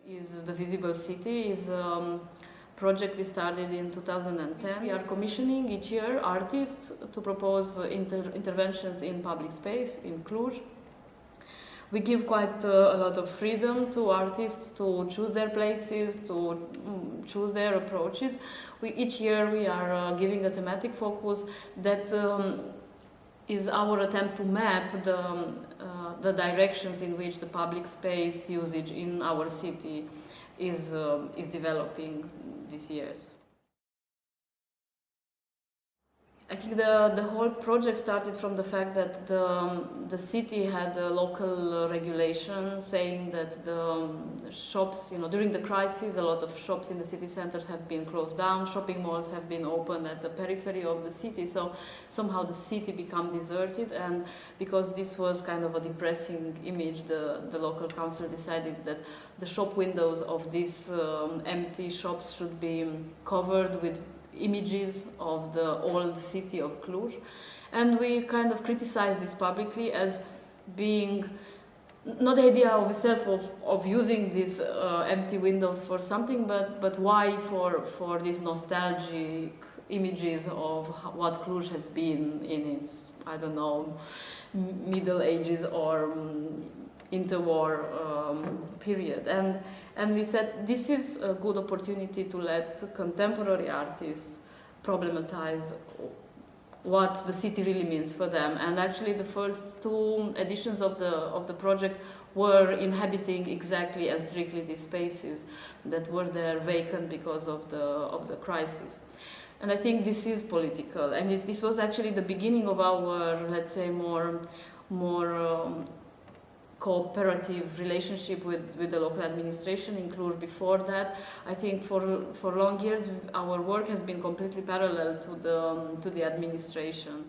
Is the Visible City is a project we started in 2010. We are commissioning each year artists to propose interventions in public space in Cluj. We give quite a lot of freedom to artists to choose their places, to choose their approaches. Each year we are giving a thematic focus that is our attempt to map the directions in which the public space usage in our city is developing these years. I think the whole project started from the fact that the city had a local regulation saying that the shops, during the crisis, a lot of shops in the city centers have been closed down, shopping malls have been opened at the periphery of the city, so somehow the city became deserted, and because this was kind of a depressing image, the local council decided that the shop windows of these empty shops should be covered with images of the old city of Cluj, and we kind of criticized this publicly as being not the idea of itself of using these empty windows for something, but why for these nostalgic images of what Cluj has been in its, I don't know, Middle Ages or interwar period, and we said this is a good opportunity to let contemporary artists problematize what the city really means for them. And actually the first two editions of the project were inhabiting exactly and strictly these spaces that were there vacant because of the crisis. And I think this is political, and this was actually the beginning of our, let's say, more cooperative relationship with the local administration in Cluj. Before that, I think for long years our work has been completely parallel to the administration.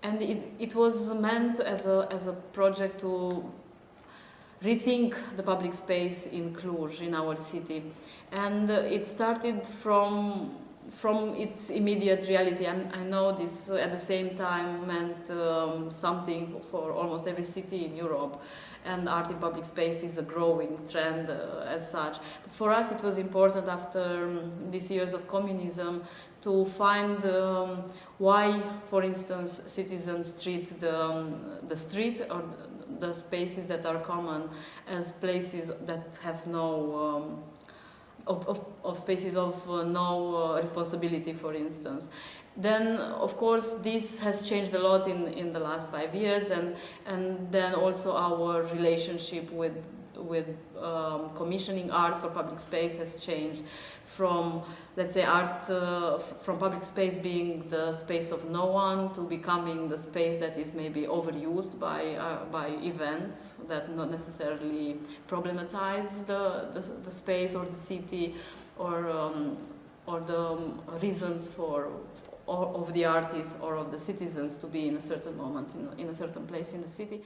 And it was meant as a project to rethink the public space in Cluj, in our city, and it started from its immediate reality. I know this at the same time meant something for almost every city in Europe, and art in public space is a growing trend as such. But for us it was important after these years of communism to find why, for instance, citizens treat the street or the spaces that are common as places that have no of spaces of no responsibility, for instance. Then, of course, this has changed a lot in the last 5 years, and then also our relationship with commissioning arts for public space has changed from, let's say, art from public space being the space of no one to becoming the space that is maybe overused by events that not necessarily problematize the space or the city or the reasons of the artists or of the citizens to be in a certain moment in a certain place in the city.